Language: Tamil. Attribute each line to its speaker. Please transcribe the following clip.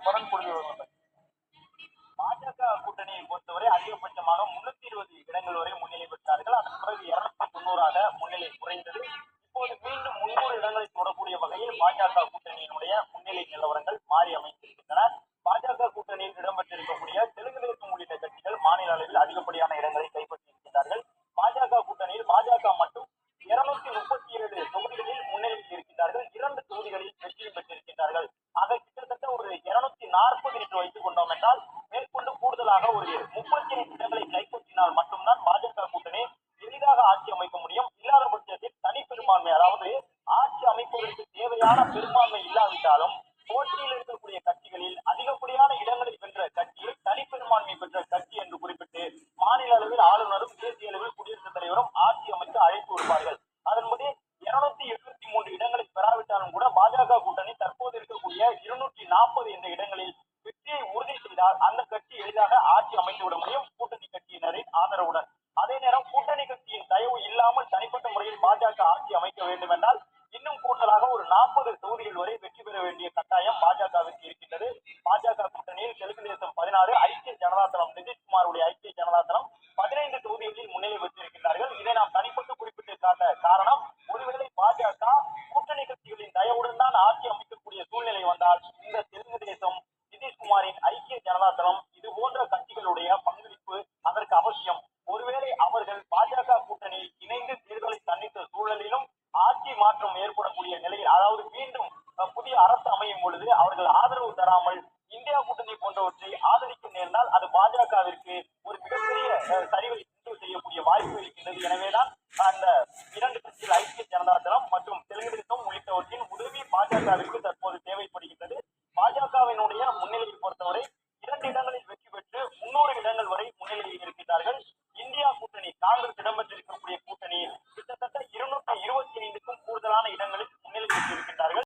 Speaker 1: குரல் கொடுத்து வருவாங்க. பாஜக கூட்டணியை பொறுத்தவரை அதிகபட்சமாக 320 இடங்கள் வரை முன்னிலை பெற்றார்கள். அதன் பிறகு 290ஆக முன்னிலை குறைந்தது. இப்போது மீண்டும் 300 இடங்களை தொடரக்கூடிய வகையில் பாஜக கூட்டணியினுடைய முன்னிலை நிலவரங்கள் மாறி அமைந்திருக்கின்றன. பாஜக கூட்டணியில் இடம்பெற்றிருக்கக்கூடிய தெலுங்கு தேசம் உள்ளிட்ட கட்சிகள் மாநில அளவில் அதிகப்படியான இடங்களை கைப்பற்றியிருக்கிறார்கள். பாஜக கூட்டணியில் பாஜக மட்டும் 237 தொகுதிகளில் முன்னிலையில் இருக்கின்றார்கள். 2 தொகுதிகளில் வெற்றியும் பெற்றிருக்கின்றார்கள். ஆக கிட்டத்தட்ட ஒரு 240 என்று வைத்துக் கொண்டோம் என்றால் மேற்கொண்டு கூடுதலாக ஒரு 35 இடங்களை கைப்பற்றினால் மட்டும்தான் பாஜக கூட்டணி எளிதாக ஆட்சி அமைக்க முடியும். இல்லாத பட்சத்தில் தனிப்பெரும்பான்மை, அதாவது ஆட்சி அமைப்பதற்கு தேவையான பெரும்பான்மை இல்லாவிட்டாலும் போட்டியில் இருக்கக்கூடிய கட்சிகளில் அதிகப்படியான இடங்களை வென்ற கட்சி தனிப்பெரும்பான்மை பெற்ற கட்சி என்று குறிப்பிட்டு மாநில அளவில் ஆளுநரும் தேசிய அளவில் குடியரசுத் தலைவரும் ஆட்சி அமைக்க அழைப்பு விடுப்பார்கள். அதன்படி 273 இடங்களை பெறாவிட்டாலும் கூட பாஜக கூட்டணி தற்போது இருக்கக்கூடிய 240 என்ற இடங்களில் வெற்றியை உறுதி செய்தால் அந்த கட்சி எளிதாக ஆட்சி அமைத்துவிட முடியும் கூட்டணி கட்சியினரின் ஆதரவுடன். அதே நேரம் கூட்டணி கட்சியின் தயவு இல்லாமல் தனிப்பட்ட முறையில் பாஜக ஆட்சி அமைக்க வேண்டும் என்றால் இன்னும் கூடுதலாக ஒரு 40 தொகுதிகள் வரை வெற்றி பெற வேண்டிய கட்டாயம் பாஜகவிற்கு இருக்கின்றது. பாஜக கூட்டணியில் தெலுங்கு தேசம் 16, ஐக்கிய ஜனதா தளம் நிதிஷ்குமாருடைய ஐக்கிய ஜனதா தளம் 15 தொகுதிகளில் முன்னிலை பெற்றிருக்கிறார்கள். இதை நாம் தனிப்பட்டு குறிப்பிட்டு காட்ட காரணம், ஒருவேளை பாஜக கூட்டணி கட்சிகளின் தயவுடன் தான் ஆட்சி அமைக்கக்கூடிய சூழ்நிலை வந்தால் இந்த தெலுங்கு தேசம், நிதிஷ்குமாரின் ஐக்கிய ஜனதா தளம் இது போன்ற கட்சிகளுடைய பங்களிப்பு அதற்கு அவசியம். ஒருவேளை அவர்கள் பாஜக கூட்டணியில் இணைந்து தேர்தலை சந்தித்த சூழலிலும் ஆட்சி மாற்றம் ஏற்படக்கூடிய நிலையில், அதாவது மீண்டும் புதிய அரசு அமையும் பொழுது அவர்கள் ஆதரவு தராமல் இந்தியா கூட்டணி போன்றவற்றை ஆதரிக்க நேர்ந்தால் அது பாஜகவிற்கு ஒரு மிகப்பெரிய சரிவை செய்யக்கூடிய வாய்ப்பு இருக்கின்றது. எனவேதான் அந்த 2 கட்சிகள் ஐக்கிய ஜனதா தளம் மற்றும் தெலுங்கு தேசம் உள்ளிட்டவற்றின் உதவி பாஜகவிற்கு தற்போது தேவைப்படுகின்றது. பாஜகவினுடைய முன்னிலையை பொறுத்தவரை 2 இடங்களில் வெற்றி பெற்று 300 இடங்கள் வரை முன்னிலையில் இருக்கின்றார்கள்.